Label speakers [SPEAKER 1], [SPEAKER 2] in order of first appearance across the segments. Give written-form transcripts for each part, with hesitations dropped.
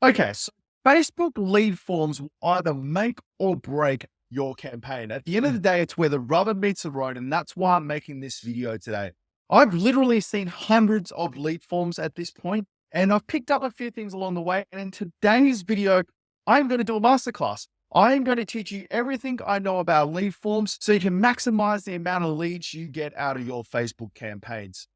[SPEAKER 1] Okay, so Facebook lead forms will either make or break your campaign. At the end of the day, it's where the rubber meets the road, and that's why I'm making this video today. I've literally seen hundreds of lead forms at this point, and I've picked up a few things along the way. And in today's video, I'm going to do a masterclass. I'm going to teach you everything I know about lead forms so you can maximize the amount of leads you get out of your Facebook campaigns.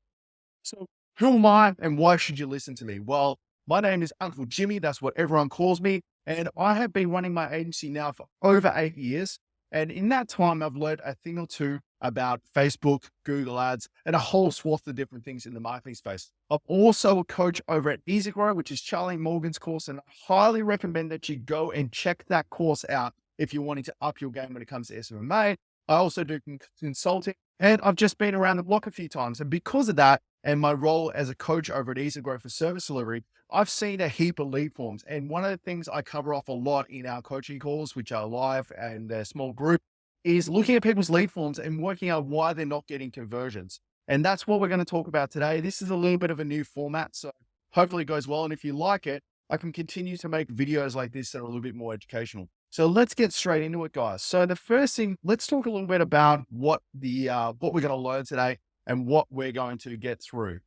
[SPEAKER 1] So who am I and why should you listen to me? Well, my name is Uncle Jimmy. That's what everyone calls me. And I have been running my agency now for over 8 years. And in that time, I've learned a thing or two about Facebook, Google Ads, and a whole swath of different things in the marketing space. I'm also a coach over at EasyGrow, which is Charlie Morgan's course. And I highly recommend that you go and check that course out if you're wanting to up your game when it comes to SMMA. I also do consulting, and I've just been around the block a few times. And because of that, and my role as a coach over at EasyGrow for service delivery, I've seen a heap of lead forms. And one of the things I cover off a lot in our coaching calls, which are live and a small group, is looking at people's lead forms and working out why they're not getting conversions. And that's what we're going to talk about today. This is a little bit of a new format, so hopefully it goes well. And if you like it, I can continue to make videos like this that are a little bit more educational. So let's get straight into it, guys. So the first thing, let's talk a little bit about what we're going to learn today and what we're going to get through.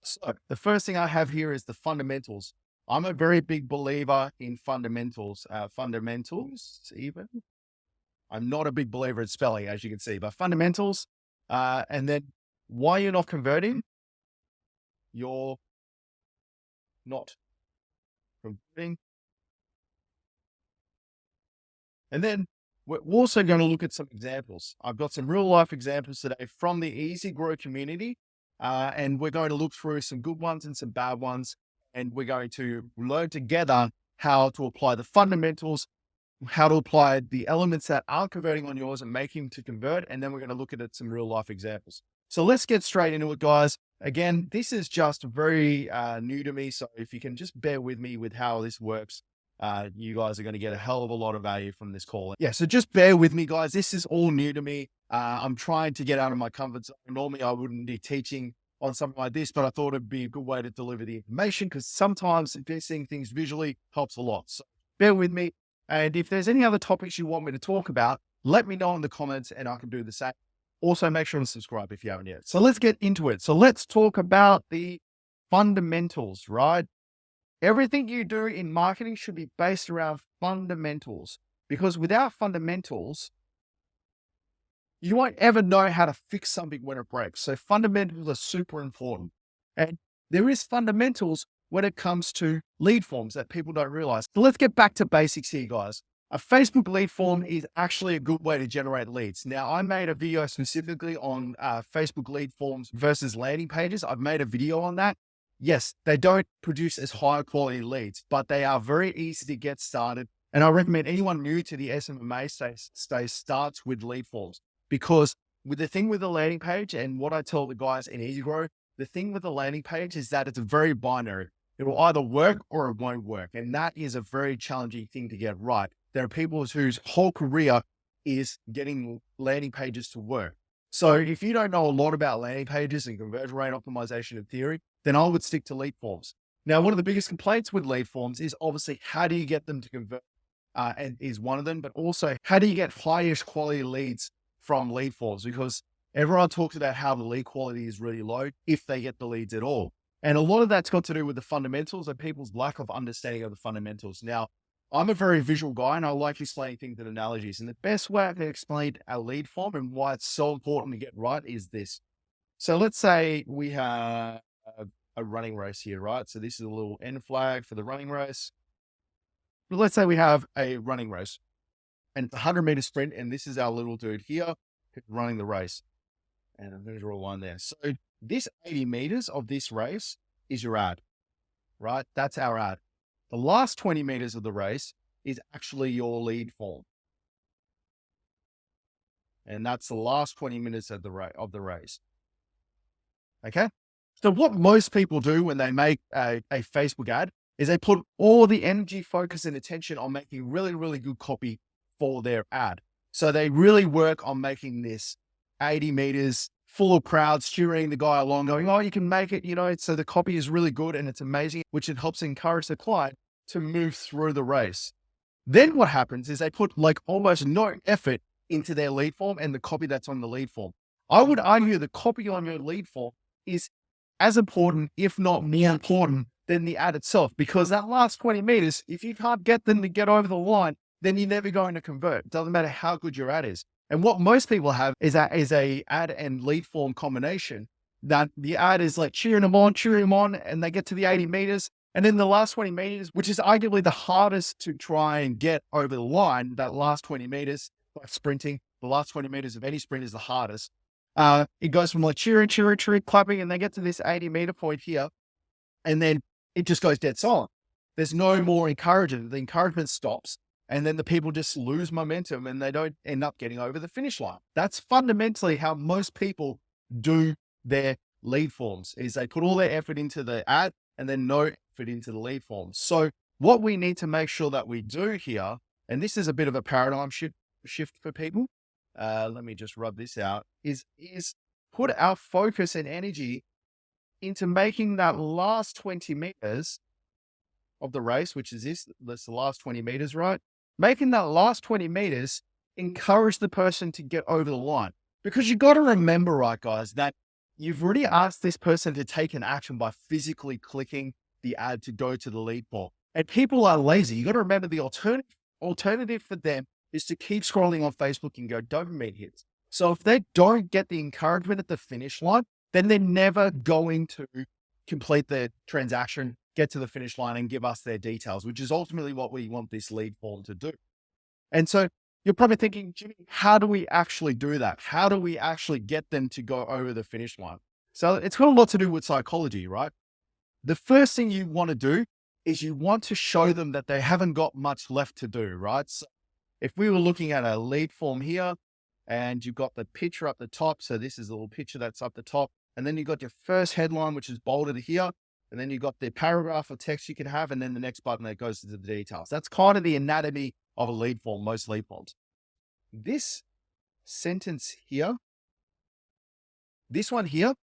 [SPEAKER 1] So the first thing I have here is the fundamentals. I'm a very big believer in fundamentals. Even. I'm not a big believer in spelling, as you can see, but fundamentals. And then why you're not converting, you're not converting. And then we're also going to look at some examples. I've got some real life examples today from the EasyGrow community. And we're going to look through some good ones and some bad ones. And we're going to learn together how to apply the fundamentals, how to apply the elements that aren't converting on yours and make them to convert. And then we're going to look at some real life examples. So let's get straight into it, guys. Again, this is just very new to me. So if you can just bear with me with how this works, you guys are going to get a hell of a lot of value from this call. Yeah, so just bear with me, guys. This is all new to me. I'm trying to get out of my comfort zone. Normally, I wouldn't be teaching on something like this, but I thought it'd be a good way to deliver the information because sometimes seeing things visually helps a lot. So bear with me. And if there's any other topics you want me to talk about, let me know in the comments and I can do the same. Also, make sure to subscribe if you haven't yet. So let's get into it. So let's talk about the fundamentals, right? Everything you do in marketing should be based around fundamentals, because without fundamentals, you won't ever know how to fix something when it breaks. So fundamentals are super important. And there is fundamentals when it comes to lead forms that people don't realize. So let's get back to basics here, guys. A Facebook lead form is actually a good way to generate leads. Now, I made a video specifically on Facebook lead forms versus landing pages. I've made a video on that. Yes, they don't produce as high quality leads, but they are very easy to get started. And I recommend anyone new to the SMMA space starts with lead forms, because with the thing with the landing page and what I tell the guys in EasyGrow, the thing with the landing page is that it's very binary. It will either work or it won't work. And that is a very challenging thing to get right. There are people whose whole career is getting landing pages to work. So if you don't know a lot about landing pages and conversion rate optimization in theory, then I would stick to lead forms. Now, one of the biggest complaints with lead forms is obviously how do you get them to convert, and is one of them, but also how do you get highest quality leads from lead forms? Because everyone talks about how the lead quality is really low if they get the leads at all. And a lot of that's got to do with the fundamentals and people's lack of understanding of the fundamentals. Now, I'm a very visual guy and I like explaining things in analogies. And the best way I can explain a lead form and why it's so important to get right is this. So let's say we have a running race here, right? So this is a little end flag for the running race. But let's say we have a running race and it's a 100-meter sprint. And this is our little dude here running the race. And I'm going to draw a line there. So this 80 meters of this race is your ad, right? That's our ad. The last 20 meters of the race is actually your lead form. And that's the last 20 minutes of the race. Okay. So what most people do when they make a Facebook ad is they put all the energy, focus, and attention on making really, really good copy for their ad. So they really work on making this 80 meters full of crowds cheering the guy along, going, oh, you can make it, so the copy is really good and it's amazing, which it helps encourage the client to move through the race. Then what happens is they put like almost no effort into their lead form and the copy that's on the lead form. I would argue the copy on your lead form is as important, if not more important, than the ad itself, because that last 20 meters, if you can't get them to get over the line, then you're never going to convert. It doesn't matter how good your ad is. And what most people have is a ad and lead form combination, that the ad is like cheering them on, and they get to the 80 meters. And then the last 20 meters, which is arguably the hardest to try and get over the line, that last 20 meters, like sprinting, the last 20 meters of any sprint is the hardest. It goes from like cheering, clapping, and they get to this 80-meter point here. And then it just goes dead silent. There's no more encouragement. The encouragement stops. And then the people just lose momentum and they don't end up getting over the finish line. That's fundamentally how most people do their lead forms, is they put all their effort into the ad and then no effort into the lead form. So what we need to make sure that we do here, and this is a bit of a paradigm shift for people. Let me just rub this out, is put our focus and energy into making that last 20 meters of the race, which is that's the last 20 meters, right? Making that last 20 meters encourage the person to get over the line. Because you got to remember, right, guys, that you've already asked this person to take an action by physically clicking the ad to go to the lead ball. And people are lazy. You got to remember the alternative for them is to keep scrolling on Facebook and go dopamine hits. So if they don't get the encouragement at the finish line, then they're never going to complete the transaction, get to the finish line and give us their details, which is ultimately what we want this lead form to do. And so you're probably thinking, Jimmy, how do we actually do that? How do we actually get them to go over the finish line? So it's got a lot to do with psychology, right? The first thing you want to do is you want to show them that they haven't got much left to do, right? So if we were looking at a lead form here and you've got the picture up the top, so this is the little picture that's up the top, and then you've got your first headline, which is bolded here, and then you've got the paragraph or text you can have, and then the next button that goes to the details. That's kind of the anatomy of a lead form, most lead forms. This sentence here, this one here,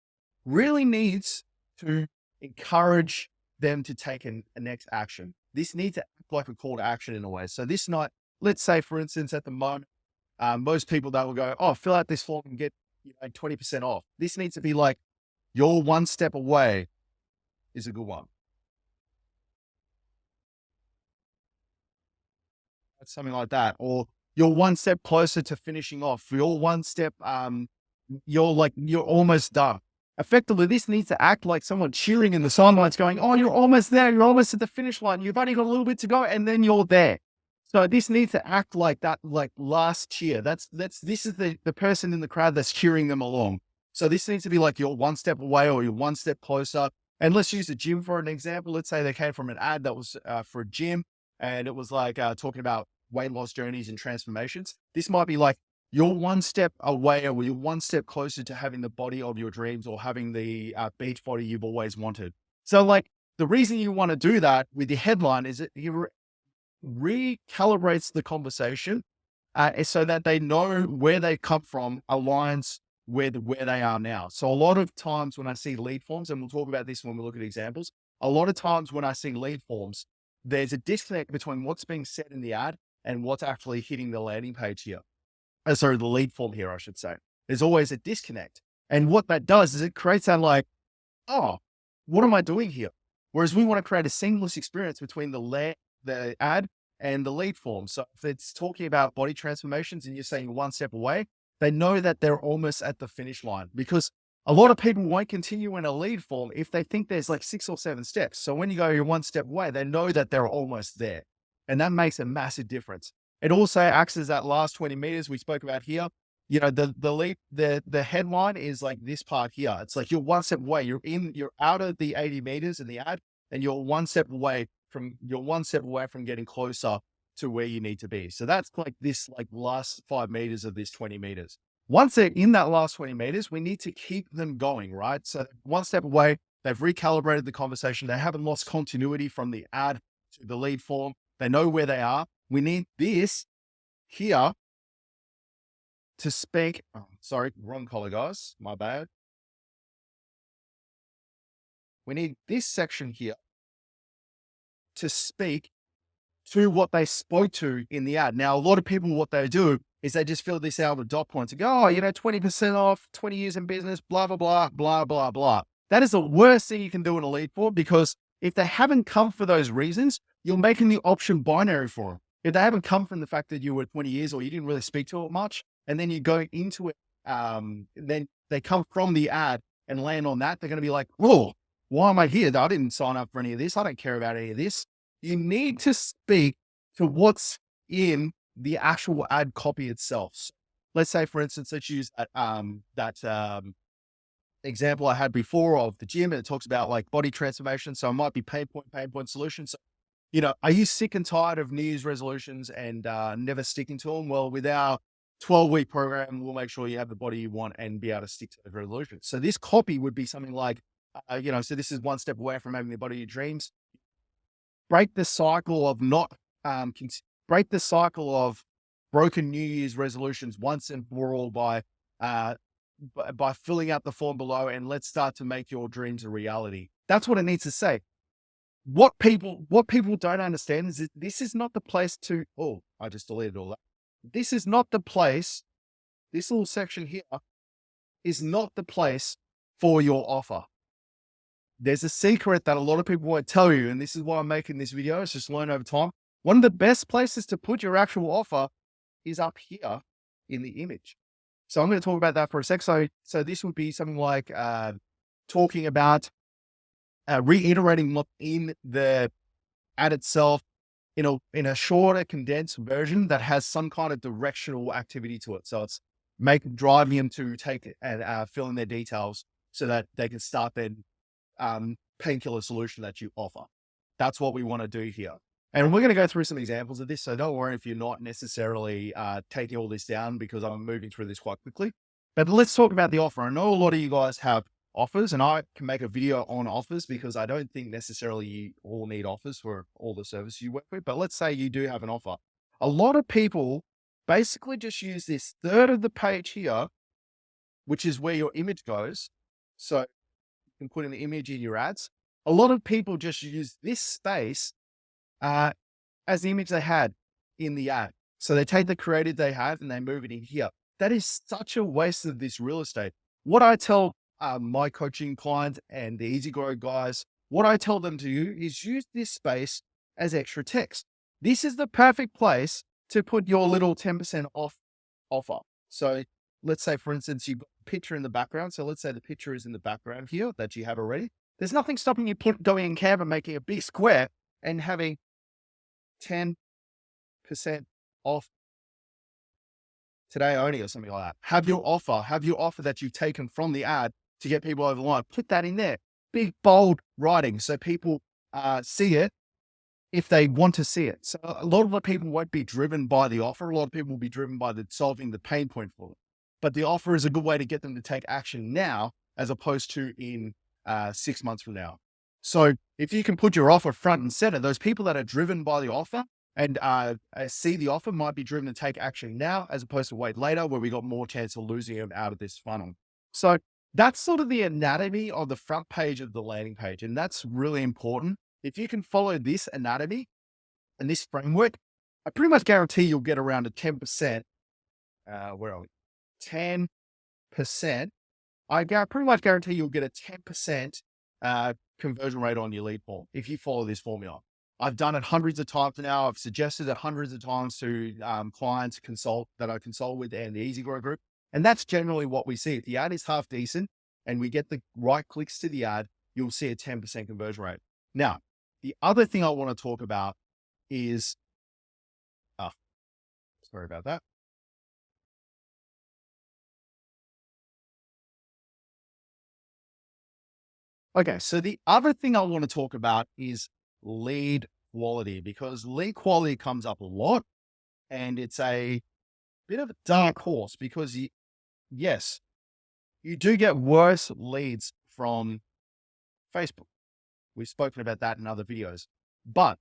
[SPEAKER 1] really needs to encourage them to take a next action. This needs to act like a call to action in a way. So this night, let's say, for instance, at the moment, most people that will go, oh, fill out this form and get 20% off. This needs to be like, you're one step away is a good one. Something like that. Or you're one step closer to finishing off. You're one step, you're almost done. Effectively, this needs to act like someone cheering in the sidelines going, oh, you're almost there. You're almost at the finish line. You've only got a little bit to go and then you're there. So this needs to act like that, like last cheer. This is the person in the crowd that's cheering them along. So this needs to be like you're one step away or you're one step closer. And let's use the gym for an example. Let's say they came from an ad that was for a gym and it was like talking about weight loss journeys and transformations. This might be like, you're one step away or you're one step closer to having the body of your dreams or having the beach body you've always wanted. So like the reason you want to do that with your headline is that you recalibrates the conversation so that they know where they come from aligns with where they are now. So a lot of times when I see lead forms, and we'll talk about this when we look at examples, a lot of times when I see lead forms, there's a disconnect between what's being said in the ad and what's actually hitting the landing page here. Sorry, the lead form here, I should say. There's always a disconnect. And what that does is it creates that like, oh, what am I doing here? Whereas we want to create a seamless experience between the ad and the lead form. So if it's talking about body transformations and you're saying one step away, they know that they're almost at the finish line, because a lot of people won't continue in a lead form if they think there's like 6 or 7 steps. So when you go, you're one step away, they know that they're almost there. And that makes a massive difference. It also acts as that last 20 meters we spoke about here. The headline is like this part here. It's like you're one step away. You're out of the 80 meters in the ad, and you're one step away from getting closer to where you need to be. So that's like this like last 5 meters of this 20 meters. Once they're in that last 20 meters, we need to keep them going, right? So one step away, they've recalibrated the conversation. They haven't lost continuity from the ad to the lead form. They know where they are. We need this here to speak. Oh, sorry, wrong color, guys. My bad. We need this section here to speak to what they spoke to in the ad. Now, a lot of people, what they do is they just fill this out with dot points and go, oh, 20% off, 20 years in business, blah, blah, blah, blah, blah, blah. That is the worst thing you can do in a lead form, because if they haven't come for those reasons, you're making the option binary for them. If they haven't come from the fact that you were 20 years or you didn't really speak to it much, and then you go into it, then they come from the ad and land on that, they're going to be like, whoa, why am I here? I didn't sign up for any of this. I don't care about any of this. You need to speak to what's in the actual ad copy itself. So let's say, for instance, let's use that example I had before of the gym, and it talks about like body transformation. So it might be pain point solution. So, are you sick and tired of New Year's resolutions and never sticking to them? Well, with our 12-week program, we'll make sure you have the body you want and be able to stick to those resolutions. So this copy would be something like, so this is one step away from having the body of your dreams. Break the cycle of break the cycle of broken New Year's resolutions once and for all by filling out the form below, and let's start to make your dreams a reality. That's what it needs to say. What people don't understand is that this is not the place to, oh, I just deleted all that. This is not the place. This little section here is not the place for your offer. There's a secret that a lot of people won't tell you, and this is why I'm making this video. It's just learn over time. One of the best places to put your actual offer is up here in the image. So I'm going to talk about that for a sec. So this would be something like talking about reiterating what in the ad itself in a shorter, condensed version that has some kind of directional activity to it. So it's driving them to take it and fill in their details so that they can start their painkiller solution that you offer. That's what we want to do here. And we're going to go through some examples of this. So don't worry if you're not necessarily taking all this down, because I'm moving through this quite quickly. But let's talk about the offer. I know a lot of you guys have offers, and I can make a video on offers because I don't think necessarily you all need offers for all the services you work with. But let's say you do have an offer. A lot of people basically just use this third of the page here, which is where your image goes. So you can put in the image in your ads. A lot of people just use this space as the image they had in the ad. So they take the creative they have and they move it in here. That is such a waste of this real estate. What I tell my coaching clients and the EasyGrow guys, what I tell them to do is use this space as extra text. This is the perfect place to put your little 10% off offer. So let's say, for instance, you've got a picture in the background. So let's say the picture is in the background here that you have already. There's nothing stopping you going in Canva, making a big square and having 10% off today only or something like that. Have your offer that you've taken from the ad to get people over the line. Put that in there, big, bold writing so people see it if they want to see it. So a lot of the people won't be driven by the offer. A lot of people will be driven by solving the pain point for them. But the offer is a good way to get them to take action now, as opposed to in 6 months from now. So if you can put your offer front and center, those people that are driven by the offer and see the offer might be driven to take action now, as opposed to wait later, where we got more chance of losing them out of this funnel. So that's sort of the anatomy of the front page of the landing page. And that's really important. If you can follow this anatomy and this framework, I pretty much guarantee you'll get around a 10%. Where are we? 10%. I pretty much guarantee you'll get a 10% conversion rate on your lead form if you follow this formula. I've done it hundreds of times now. I've suggested it hundreds of times to clients that I consult with and the EasyGrow group. And that's generally what we see. If the ad is half decent and we get the right clicks to the ad, you'll see a 10% conversion rate. Now, the other thing I want to talk about is, sorry about that. Okay, so the other thing I want to talk about is lead quality, because lead quality comes up a lot and it's a bit of a dark horse because yes, you do get worse leads from Facebook. We've spoken about that in other videos, but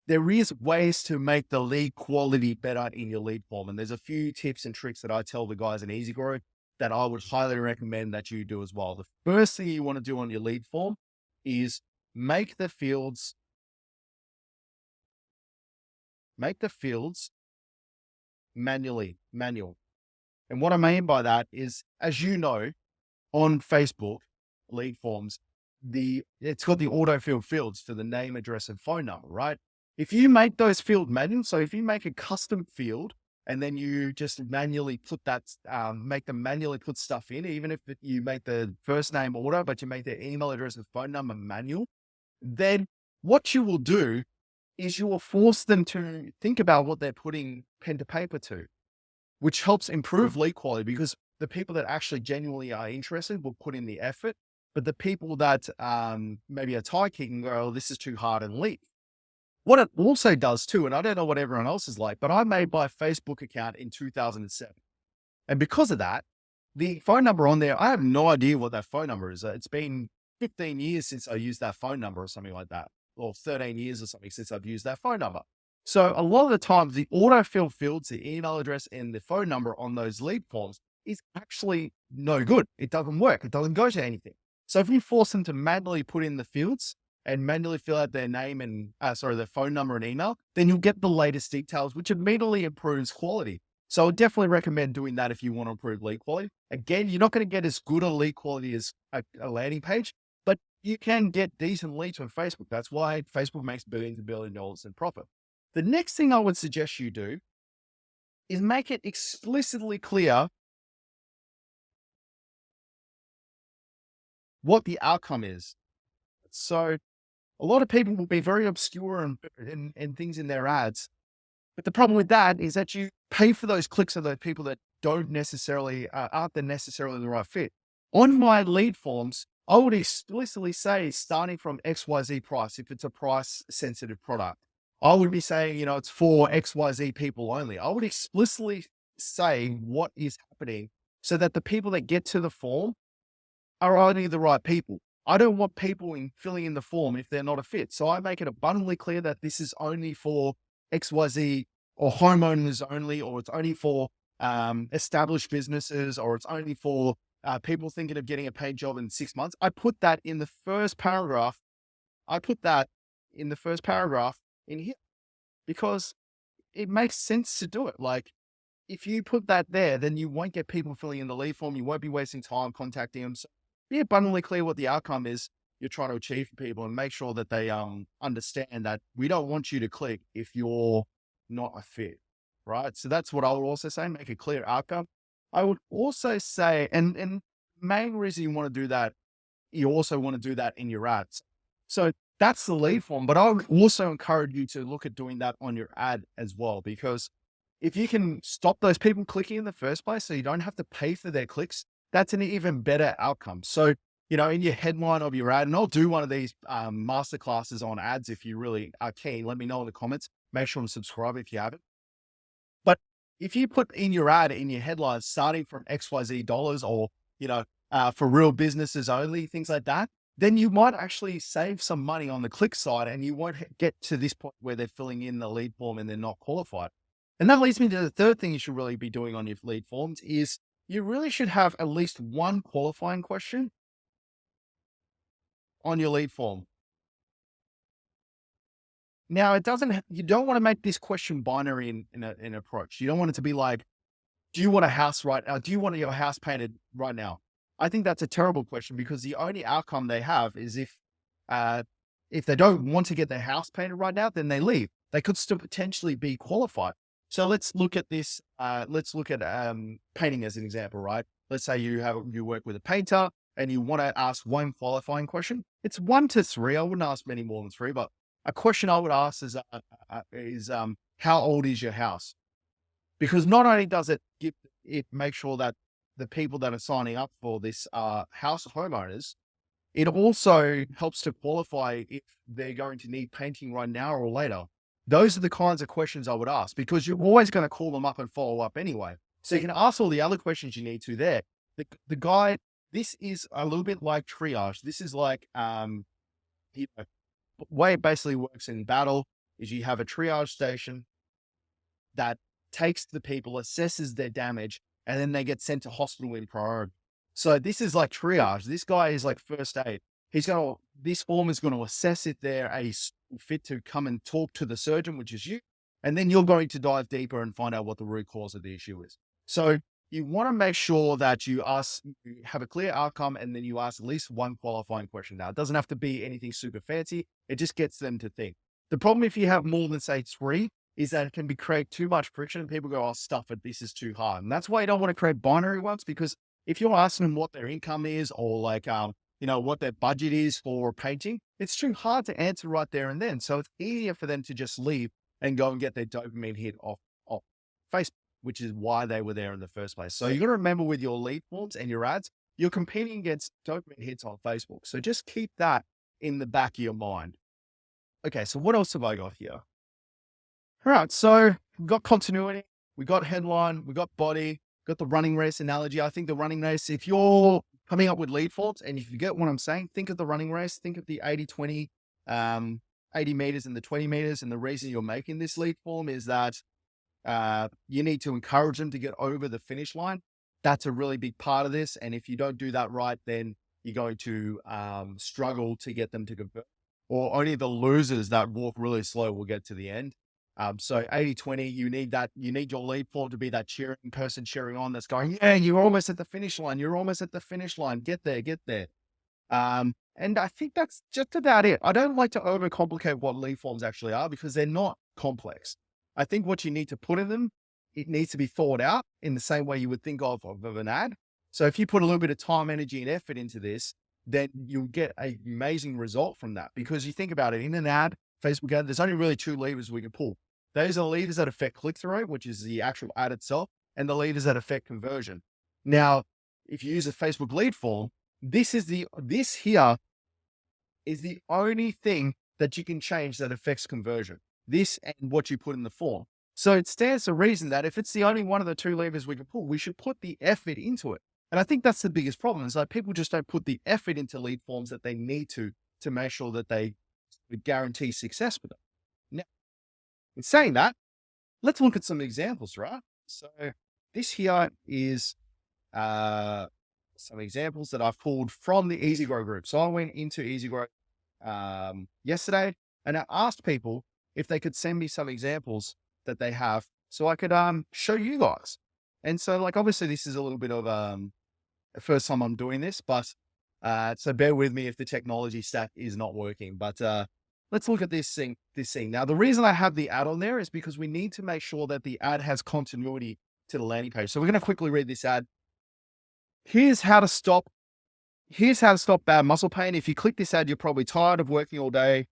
[SPEAKER 1] there is ways to make the lead quality better in your lead form. And there's a few tips and tricks that I tell the guys in EasyGrow that I would highly recommend that you do as well. The first thing you want to do on your lead form is make the fields make the fields manual. And what I mean by that is, as you know, on Facebook lead forms, it's got the autofill fields for the name, address, and phone number, right? If you make those field manual, so if you make a custom field and then you just manually put that, make them manually put stuff in, even if you make the first name auto, but you make their email address and phone number manual, then what you will do is you will force them to think about what they're putting pen to paper to, which helps improve lead quality, because the people that actually genuinely are interested will put in the effort. But the people that maybe are tie kicking go, oh, this is too hard, and leave. What it also does too, and I don't know what everyone else is like, but I made my Facebook account in 2007. And because of that, the phone number on there, I have no idea what that phone number is. It's been 15 years since I used that phone number or something like that, or 13 years or something since I've used that phone number. So a lot of the times the autofill fields, the email address and the phone number on those lead forms is actually no good. It doesn't work. It doesn't go to anything. So if you force them to manually put in the fields and manually fill out their name and their phone number and email, then you'll get the latest details, which immediately improves quality. So I would definitely recommend doing that if you want to improve lead quality. Again, you're not going to get as good a lead quality as a landing page, but you can get decent leads on Facebook. That's why Facebook makes billions and billions of dollars in profit. The next thing I would suggest you do is make it explicitly clear what the outcome is. So a lot of people will be very obscure and things in their ads. But the problem with that is that you pay for those clicks of those people that don't necessarily, aren't necessarily the right fit. On my lead forms, I would explicitly say starting from XYZ price, if it's a price sensitive product. I would be saying, it's for XYZ people only. I would explicitly say what is happening so that the people that get to the form are only the right people. I don't want people filling in the form if they're not a fit. So I make it abundantly clear that this is only for XYZ or homeowners only, or it's only for established businesses, or it's only for people thinking of getting a paid job in 6 months. I put that in the first paragraph. In here because it makes sense to do it. Like, if you put that there, then you won't get people filling in the lead form. You won't be wasting time contacting them. So be abundantly clear what the outcome is you're trying to achieve for people, and make sure that they understand that we don't want you to click if you're not a fit, right? So that's what I would also say, make a clear outcome. I would also say, and main reason you want to do that, you also want to do that in your ads. So that's the lead form, but I would also encourage you to look at doing that on your ad as well, because if you can stop those people clicking in the first place, so you don't have to pay for their clicks, that's an even better outcome. So, in your headline of your ad, and I'll do one of these masterclasses on ads if you really are keen, let me know in the comments. Make sure to subscribe if you haven't. But if you put in your ad, in your headlines, starting from XYZ dollars, or, for real businesses only, things like that, then you might actually save some money on the click side, and you won't get to this point where they're filling in the lead form and they're not qualified. And that leads me to the third thing you should really be doing on your lead forms is you really should have at least one qualifying question on your lead form. Now, you don't want to make this question binary in approach. You don't want it to be like, do you want a house right now? Do you want your house painted right now? I think that's a terrible question, because the only outcome they have is if they don't want to get their house painted right now, then they leave. They could still potentially be qualified. So let's look at this. Let's look at painting as an example, right? Let's say you work with a painter and you want to ask one qualifying question. It's 1 to 3. I wouldn't ask many more than 3, but a question I would ask is how old is your house? Because not only does it make sure that the people that are signing up for this house homeowners, it also helps to qualify if they're going to need painting right now or later. Those are the kinds of questions I would ask, because you're always going to call them up and follow up anyway. So you can ask all the other questions you need to there. The guy, this is a little bit like triage. This is like, way it basically works in battle is you have a triage station that takes the people, assesses their damage, and then they get sent to hospital in priority. So this is like triage. This guy is like first aid. This form is going to assess if they're a fit to come and talk to the surgeon, which is you. And then you're going to dive deeper and find out what the root cause of the issue is. So you want to make sure that you have a clear outcome, and then you ask at least one qualifying question. Now, it doesn't have to be anything super fancy. It just gets them to think. The problem if you have more than say 3 is that it can create too much friction and people go, oh, stuff it, this is too hard. And that's why you don't want to create binary ones, because if you're asking them what their income is or what their budget is for painting, it's too hard to answer right there and then. So it's easier for them to just leave and go and get their dopamine hit off Facebook, which is why they were there in the first place. So you got to remember with your lead forms and your ads, you're competing against dopamine hits on Facebook. So just keep that in the back of your mind. Okay, so what else have I got here? All right, so we've got continuity, we got headline, we got body, got the running race analogy. I think the running race, if you're coming up with lead forms and if you get what I'm saying, think of the running race, think of the 80-20, 80 meters and the 20 meters. And the reason you're making this lead form is that you need to encourage them to get over the finish line. That's a really big part of this. And if you don't do that right, then you're going to struggle to get them to convert, or only the losers that walk really slow will get to the end. So 80-20, you need your lead form to be that cheering person cheering on that's going, yeah, you're almost at the finish line. You're almost at the finish line. Get there, get there. And I think that's just about it. I don't like to overcomplicate what lead forms actually are because they're not complex. I think what you need to put in them, it needs to be thought out in the same way you would think of an ad. So if you put a little bit of time, energy, and effort into this, then you'll get an amazing result from that. Because you think about it, in an ad, Facebook ad, there's only really 2 levers we can pull. Those are the levers that affect click-through rate, which is the actual ad itself, and the levers that affect conversion. Now, if you use a Facebook lead form, this here is the only thing that you can change that affects conversion. This and what you put in the form. So it stands to reason that if it's the only one of the 2 levers we can pull, we should put the effort into it. And I think that's the biggest problem, is like people just don't put the effort into lead forms that they need to make sure that they guarantee success with them. Now, in saying that, let's look at some examples, right? So this here is some examples that I've pulled from the EasyGrow group. So I went into EasyGrow yesterday and I asked people if they could send me some examples that they have so I could show you guys. And so like, obviously this is a little bit of the first time I'm doing this, but so bear with me if the technology stack is not working, but let's look at this thing. Now, the reason I have the ad on there is because we need to make sure that the ad has continuity to the landing page. So we're going to quickly read this ad. Here's how to stop bad muscle pain. If you click this ad, you're probably tired of working all day.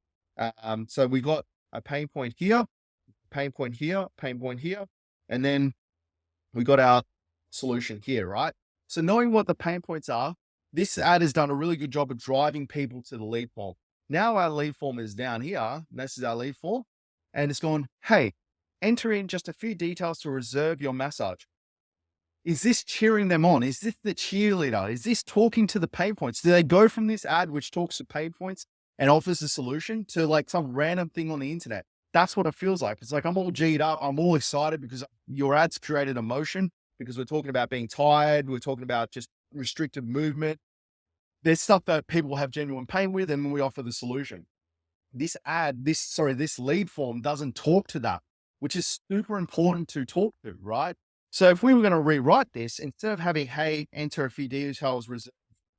[SPEAKER 1] So we got a pain point here, pain point here, pain point here, and then we got our solution here, right? So knowing what the pain points are, this ad has done a really good job of driving people to the lead form. Now our lead form is down here. This is our lead form. And it's gone, hey, enter in just a few details to reserve your massage. Is this cheering them on? Is this the cheerleader? Is this talking to the pain points? Do they go from this ad, which talks to pain points and offers a solution, to like some random thing on the internet? That's what it feels like. It's like, I'm all G'd up. I'm all excited because your ad's created emotion, because we're talking about being tired. We're talking about just restricted movement. There's stuff that people have genuine pain with, and we offer the solution. This lead form doesn't talk to that, which is super important to talk to, right? So if we were going to rewrite this, instead of having, hey, enter a few details, reserve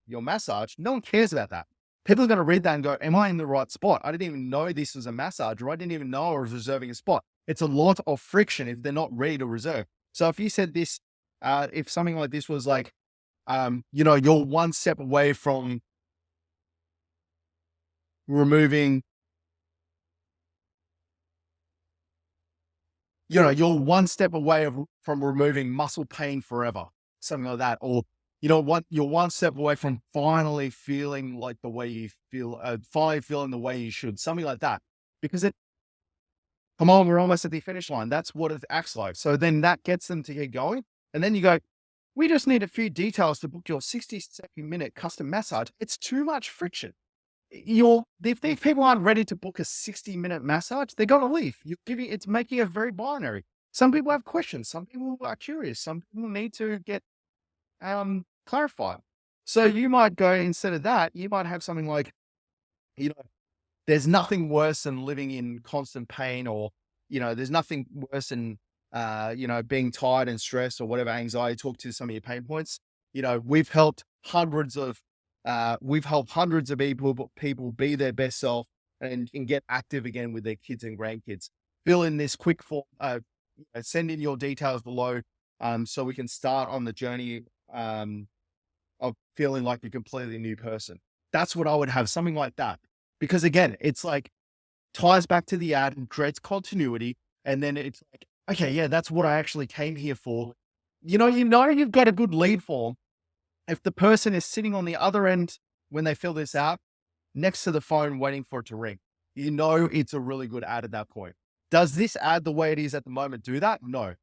[SPEAKER 1] your massage, no one cares about that. People are going to read that and go, am I in the right spot? I didn't even know this was a massage, or I didn't even know I was reserving a spot. It's a lot of friction if they're not ready to reserve. So if you said this, if something like this was like, you're one step away from removing, you're one step away from removing muscle pain forever, something like that. Or, you're one step away from finally feeling like the way you feel, finally feeling the way you should, something like that. Because come on, we're almost at the finish line. That's what it acts like. So then that gets them to get going. And then you go, we just need a few details to book your 60-second custom massage. It's too much friction. If these people aren't ready to book a 60-minute massage, they're going to leave. It's making it very binary. Some people have questions. Some people are curious. Some people need to get clarified. So you might go, instead of that, you might have something like, there's nothing worse than living in constant pain or there's nothing worse than, being tired and stressed or whatever, anxiety. Talk to some of your pain points. We've helped hundreds of people be their best self and get active again with their kids and grandkids. Fill in this quick form, send in your details below, so we can start on the journey, of feeling like a completely new person. That's what I would have, something like that. Because again, it's like ties back to the ad and creates continuity. And then it's like, okay, yeah, that's what I actually came here for. You've got a good lead form if the person is sitting on the other end when they fill this out next to the phone waiting for it to ring. It's a really good ad at that point. Does this ad, the way it is at the moment, do that? No.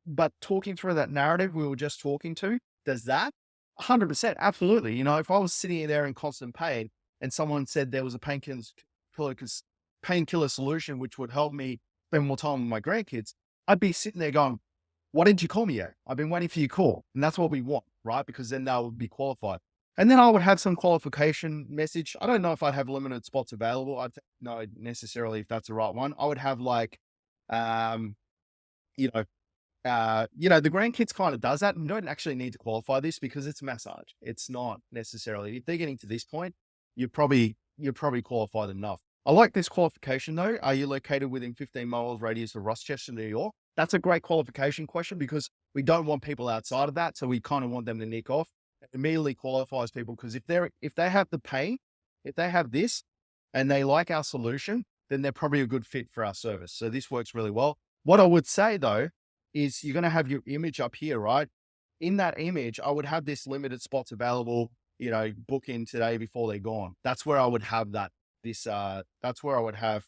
[SPEAKER 1] But talking through that narrative we were just talking to, does that? 100%, absolutely. If I was sitting there in constant pain and someone said there was a painkiller solution which would help me spend more time with my grandkids, I'd be sitting there going, why didn't you call me yet? I've been waiting for your call. And that's what we want, right? Because then they'll be qualified. And then I would have some qualification message. I don't know if I'd have limited spots available. I don't know necessarily if that's the right one. I would have like, you know, the grandkids kind of does that, and don't actually need to qualify this because it's massage. It's not necessarily, if they're getting to this point, you're probably qualified enough. I like this qualification though. Are you located within 15 miles radius of Rochester, New York? That's a great qualification question because we don't want people outside of that. So we kind of want them to nick off. It immediately qualifies people because if they have the pain, if they have this and they like our solution, then they're probably a good fit for our service. So this works really well. What I would say though, is you're going to have your image up here, right? In that image, I would have this limited spots available, book in today before they're gone. That's where I would have that's where I would have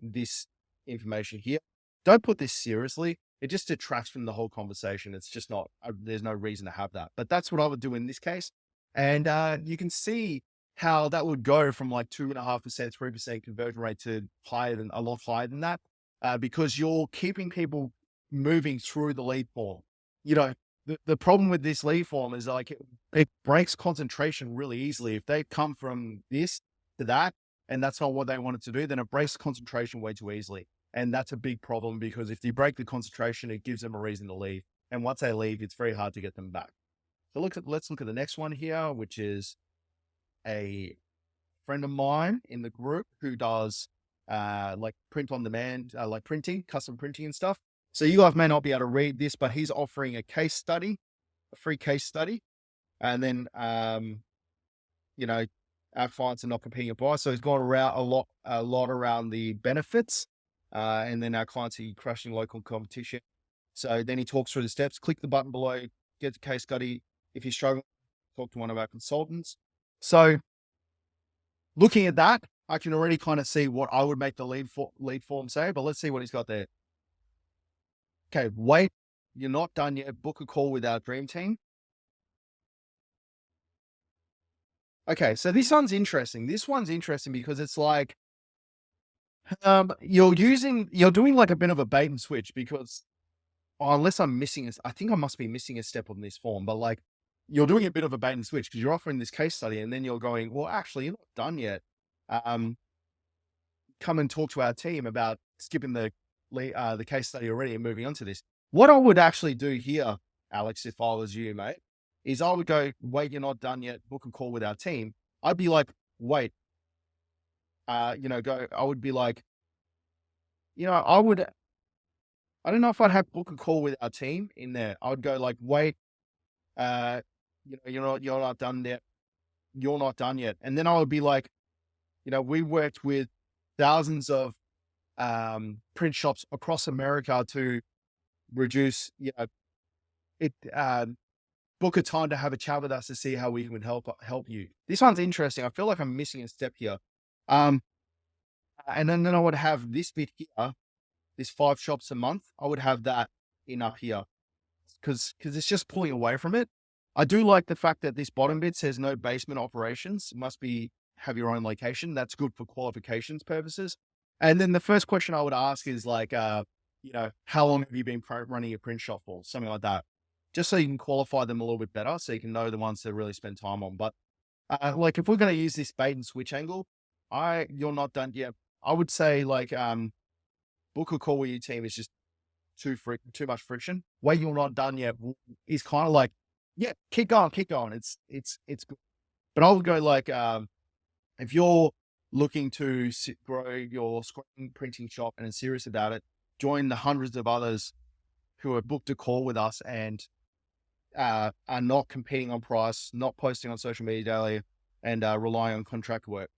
[SPEAKER 1] this information here. Don't put this seriously. It just detracts from the whole conversation. It's just not, there's no reason to have that, but that's what I would do in this case. And you can see how that would go from like 2.5%, 3% conversion rate to a lot higher than that, because you're keeping people moving through the lead form. The problem with this lead form is like it breaks concentration really easily. If they come from this to that, and that's not what they wanted to do, then it breaks concentration way too easily. And that's a big problem because if you break the concentration, it gives them a reason to leave. And once they leave, it's very hard to get them back. So let's look at the next one here, which is a friend of mine in the group who does like print on demand, like printing, custom printing and stuff. So you guys may not be able to read this, but he's offering a free case study. And then, our clients are not competing a buy. So he's gone around a lot around the benefits. And then our clients are crushing local competition. So then he talks through the steps. Click the button below, get the case study. If you're struggling, talk to one of our consultants. So looking at that, I can already kind of see what I would make the lead form say, but let's see what he's got there. Okay, wait, you're not done yet. Book a call with our dream team. Okay, so this one's interesting. This one's interesting because it's like, you're doing like a bit of a bait and switch because unless I think I must be missing a step on this form, but like you're doing a bit of a bait and switch because you're offering this case study and then you're going, well, actually you're not done yet. Come and talk to our team about skipping the case study already and moving on to this. What I would actually do here, Alex, if I was you, mate, is I would go, wait, you're not done yet. Book a call with our team. I'd be like, wait, I would be like, I don't know if I'd have book a call with our team in there. I would go like, wait, you're not done yet. You're not done yet. And then I would be like, we worked with thousands of print shops across America to reduce, book a time to have a chat with us to see how we can help you. This one's interesting. I feel like I'm missing a step here. And then I would have this bit here, this 5 shops a month. I would have that in up here because it's just pulling away from it. I do like the fact that this bottom bit says no basement operations. It must have your own location. That's good for qualifications purposes. And then the first question I would ask is like, how long have you been running a print shop for? Something like that. Just so you can qualify them a little bit better. So you can know the ones to really spend time on. But like if we're going to use this bait and switch angle, you're not done yet. I would say like, book a call with your team is just too much friction. Wait, you're not done yet is kind of like, yeah, keep going. It's good. But I would go like, if you're looking to grow your screen printing shop and are serious about it, join the hundreds of others who have booked a call with us and are not competing on price, not posting on social media daily, and relying on contract work.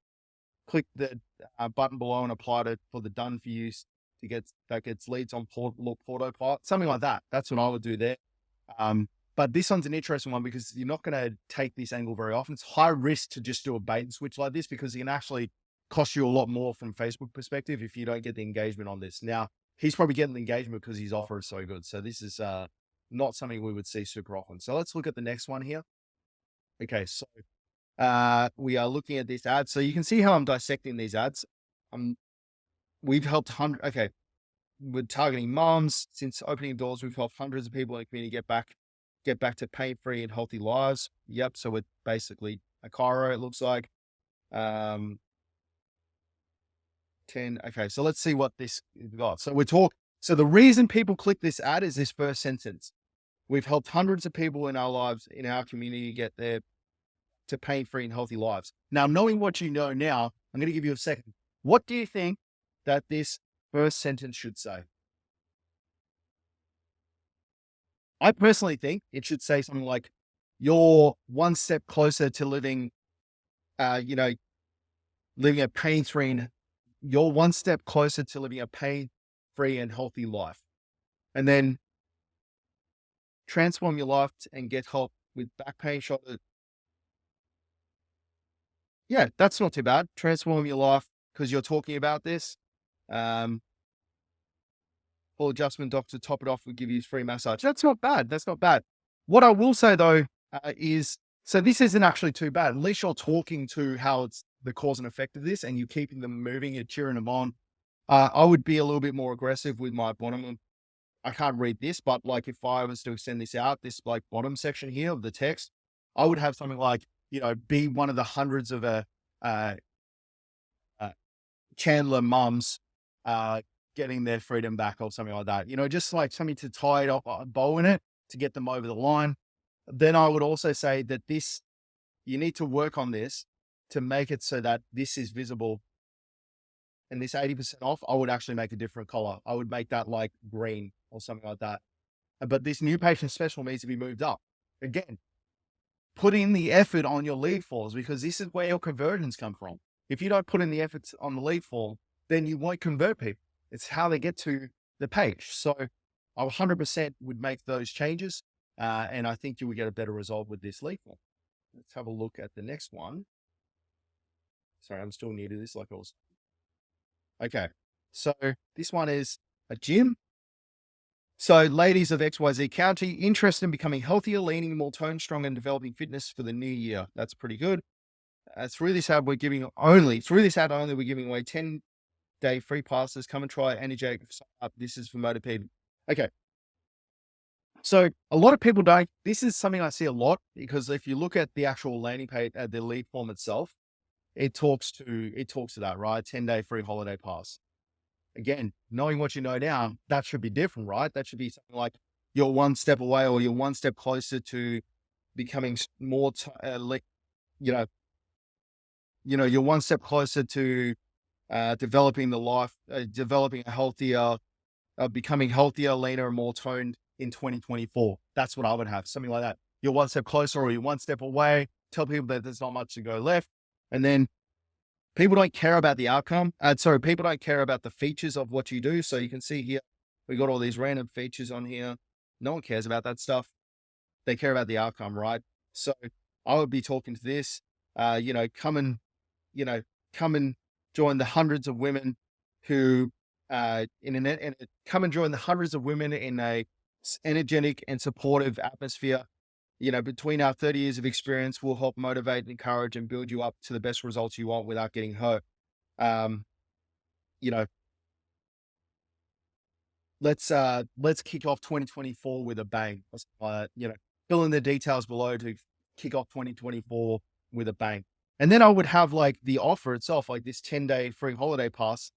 [SPEAKER 1] Click the button below and apply it for the done for you to get that gets leads on Autopilot, something like that. That's what I would do there. But this one's an interesting one because you're not going to take this angle very often. It's high risk to just do a bait and switch like this because it can actually cost you a lot more from Facebook perspective if you don't get the engagement on this. Now, he's probably getting the engagement because his offer is so good. So this is not something we would see super often. So let's look at the next one here. Okay, so we are looking at this ad. So you can see how I'm dissecting these ads. We've helped okay, we're targeting moms. Since opening doors, we've helped hundreds of people in the community get back to pain-free and healthy lives. Yep. So we're basically a Cairo, it looks like. 10. Okay. So let's see what this got. So so the reason people click this ad is this first sentence. We've helped hundreds of people in our lives, in our community, get there to pain-free and healthy lives. Now, knowing what you know now, I'm going to give you a second. What do you think that this first sentence should say? I personally think it should say something like, you're one step closer to living a pain-free, you're one step closer to living a pain-free and healthy life. And then transform your life and get help with back pain, shoulder. Yeah, that's not too bad. Transform your life because you're talking about this. Full adjustment doctor, top it off, will give you free massage. That's not bad. That's not bad. What I will say though, is, so this isn't actually too bad. At least you're talking to how it's the cause and effect of this and you're keeping them moving and cheering them on. I would be a little bit more aggressive with my bottom. I can't read this, but like if I was to extend this out, this like bottom section here of the text, I would have something like, be one of the hundreds of Chandler mums, getting their freedom back or something like that, just like something to tie it up, a bow in it to get them over the line. Then I would also say that you need to work on this to make it so that this is visible. And this 80% off, I would actually make a different color. I would make that like green or something like that. But this new patient special needs to be moved up. Again, put in the effort on your lead forms because this is where your conversions come from. If you don't put in the efforts on the lead form, then you won't convert people. It's how they get to the page. So I 100% would make those changes. And I think you would get a better result with this lead form. Let's have a look at the next one. Sorry, I'm still new to this like I was. Okay. So this one is a gym. So ladies of XYZ County, interested in becoming healthier, leaning, more toned, strong, and developing fitness for the new year. That's pretty good. Through this ad, we're giving away 10-day free passes. Come and try Energetic up. This is for motivated. Okay. So a lot of people don't, this is something I see a lot because if you look at the actual landing page, the lead form itself, it talks to that, right? 10-day free holiday pass. Again, knowing what you know now, that should be different, right? That should be something like you're one step away or you're one step closer to becoming more, you're one step closer to developing developing a healthier, becoming healthier, leaner, and more toned in 2024. That's what I would have, something like that. You're one step closer or you're one step away. Tell people that there's not much to go left. And then people don't care about the outcome. People don't care about the features of what you do. So you can see here, we got all these random features on here. No one cares about that stuff. They care about the outcome, right? So I would be talking to this, come and join the hundreds of women who, come and join the hundreds of women in a energetic and supportive atmosphere. Between our 30 years of experience, we'll help motivate, encourage, and build you up to the best results you want without getting hurt. Let's kick off 2024 with a bang. Fill in the details below to kick off 2024 with a bang. And then I would have like the offer itself, like this 10-day free holiday pass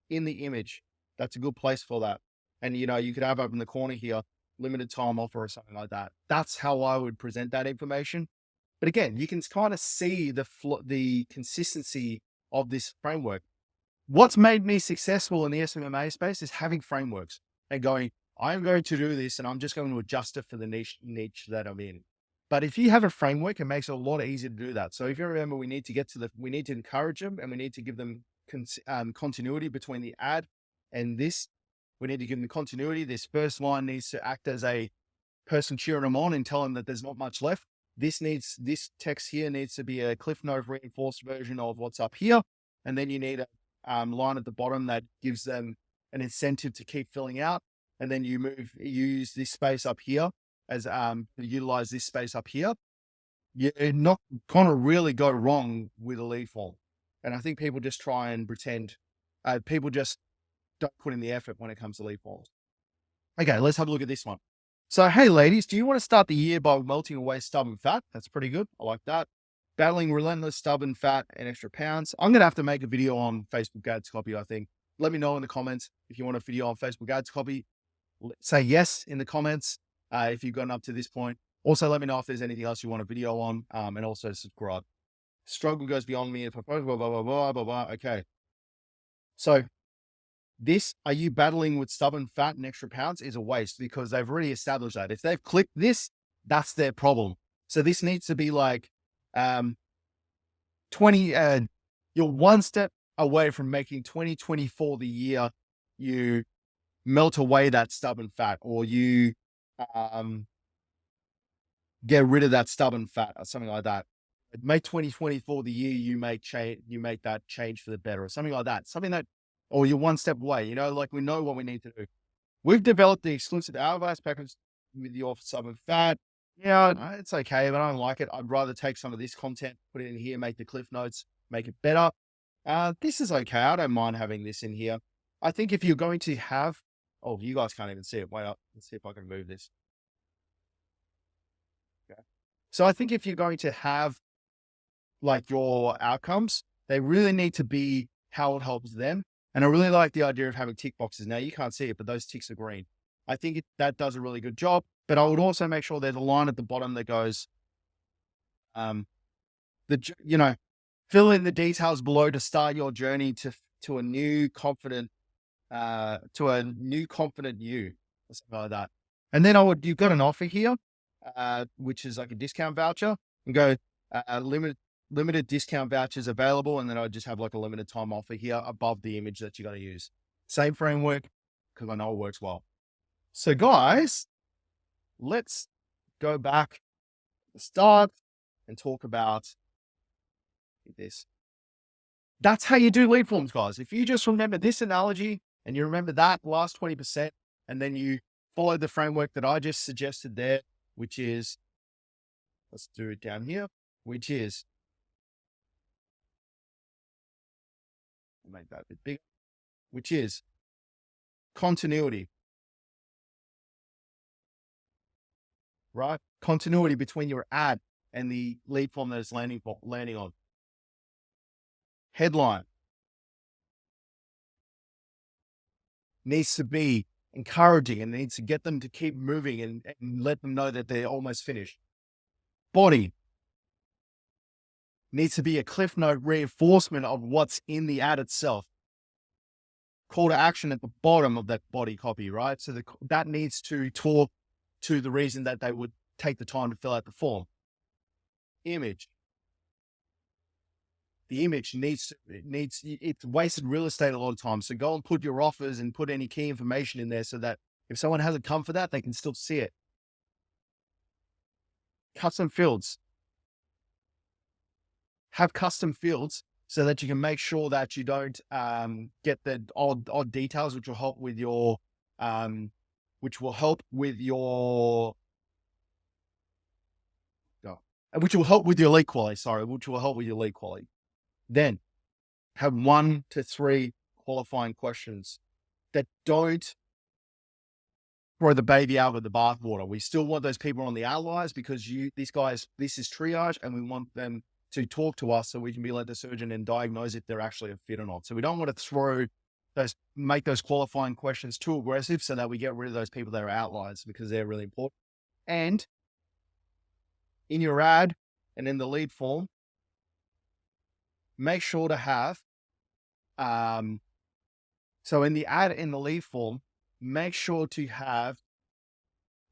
[SPEAKER 1] in the image. That's a good place for that. And, you could have up in the corner here, limited time offer or something like that. That's how I would present that information. But again, you can kind of see the consistency of this framework. What's made me successful in the SMMA space is having frameworks and going, I'm going to do this and I'm just going to adjust it for the niche that I'm in. But if you have a framework, it makes it a lot easier to do that. So if you remember, we need to encourage them and we need to give them continuity between the ad and this. We need to give them continuity. This first line needs to act as a person cheering them on and tell them that there's not much left. This text here needs to be a Cliff Note reinforced version of what's up here. And then you need a line at the bottom that gives them an incentive to keep filling out. And then you use this space up here as utilize this space up here. You're not going to really go wrong with a lead form. And I think people just try and pretend. People just don't put in the effort when it comes to lead forms. Okay, let's have a look at this one. So, hey ladies, do you want to start the year by melting away stubborn fat? That's pretty good. I like that. Battling relentless stubborn fat and extra pounds. I'm going to have to make a video on Facebook ads copy, I think. Let me know in the comments if you want a video on Facebook ads copy. Say yes in the comments if you've gotten up to this point. Also, let me know if there's anything else you want a video on, and also subscribe. Struggle goes beyond me. Blah, blah, blah, blah, blah, blah. Okay. So, are you battling with stubborn fat and extra pounds is a waste because they've already established that. If they've clicked this, that's their problem. So this needs to be like 20, you're one step away from making 2024 the year you melt away that stubborn fat or you get rid of that stubborn fat or something like that. Make 2024 the year you make that change for the better or something like that. Or you're one step away, like we know what we need to do. We've developed the exclusive advice package with your stubborn fat. Yeah, it's okay, but I don't like it. I'd rather take some of this content, put it in here, make the cliff notes, make it better. This is okay. I don't mind having this in here. I think if you're going to have, you guys can't even see it. Wait up. Let's see if I can move this. Okay. So I think if you're going to have like your outcomes, they really need to be how it helps them. And I really like the idea of having tick boxes. Now you can't see it, but those ticks are green. I think that does a really good job, but I would also make sure there's a line at the bottom that goes, fill in the details below to start your journey to a new confident you, or something like that. And then you've got an offer here, which is like a discount voucher and go, limited discount vouchers available. And then I just have like a limited time offer here above the image that you're going to use. Same framework because I know it works well. So guys, let's go back to the start and talk about this. That's how you do lead forms, guys. If you just remember this analogy and you remember that last 20%, and then you follow the framework that I just suggested there, which is, let's do it down here, which is, make that a bit bigger, which is continuity, right? Continuity between your ad and the lead form that it's landing on. Headline needs to be encouraging and needs to get them to keep moving and let them know that they're almost finished. Body needs to be a cliff note reinforcement of what's in the ad itself. Call to action at the bottom of that body copy, right? So that needs to talk to the reason that they would take the time to fill out the form. Image. The image it's wasted real estate a lot of times. So go and put your offers and put any key information in there so that if someone hasn't come for that, they can still see it. Custom fields. Have custom fields so that you can make sure that you don't get the odd details, which will help with your lead quality. Then have 1 to 3 qualifying questions that don't throw the baby out with the bathwater. We still want those people on the outliers because this is triage and we want them to talk to us so we can be like the surgeon and diagnose if they're actually a fit or not. So we don't want to throw make those qualifying questions too aggressive so that we get rid of those people that are outliers because they're really important. And in your ad and in the lead form, make sure to have, so in the ad in the lead form, make sure to have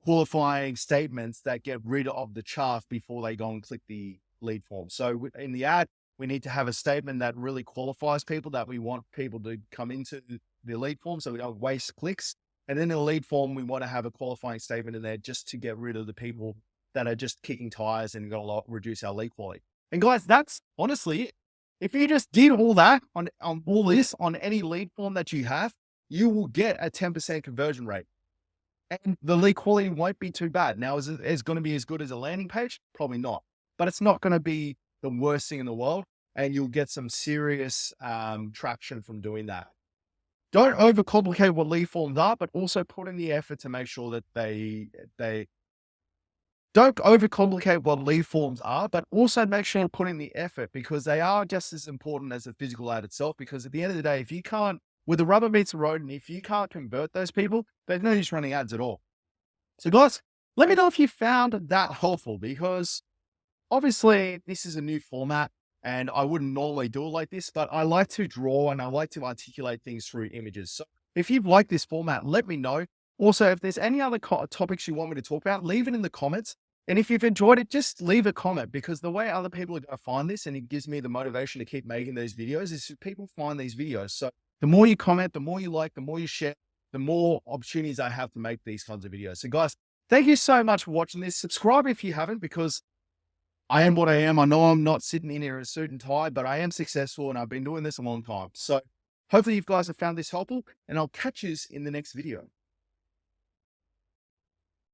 [SPEAKER 1] qualifying statements that get rid of the chaff before they go and click the lead form. So in the ad, we need to have a statement that really qualifies people, that we want people to come into the lead form so we don't waste clicks. And then in the lead form, we want to have a qualifying statement in there just to get rid of the people that are just kicking tires and going to reduce our lead quality. And guys, that's honestly it. If you just did all that on all this on any lead form that you have, you will get a 10% conversion rate. And the lead quality won't be too bad. Now, is it going to be as good as a landing page? Probably not, but it's not going to be the worst thing in the world. And you'll get some serious traction from doing that. Don't overcomplicate what lead forms are, but also put in the effort to make sure that they don't overcomplicate what lead forms are, but also make sure you put in the effort, because they are just as important as the physical ad itself. Because at the end of the day, if you can't, with the rubber meets the road, and if you can't convert those people, there's no use running ads at all. So guys, let me know if you found that helpful, because obviously this is a new format and I wouldn't normally do it like this, but I like to draw and I like to articulate things through images. So if you've liked this format, let me know. Also, if there's any other topics you want me to talk about, leave it in the comments. And if you've enjoyed it, just leave a comment, because the way other people are going to find this, and it gives me the motivation to keep making these videos, is people find these videos. So the more you comment, the more you like, the more you share, the more opportunities I have to make these kinds of videos. So guys, thank you so much for watching this. Subscribe if you haven't, because I am what I am. I know I'm not sitting in here in a suit and tie, but I am successful and I've been doing this a long time. So hopefully you guys have found this helpful, and I'll catch you in the next video.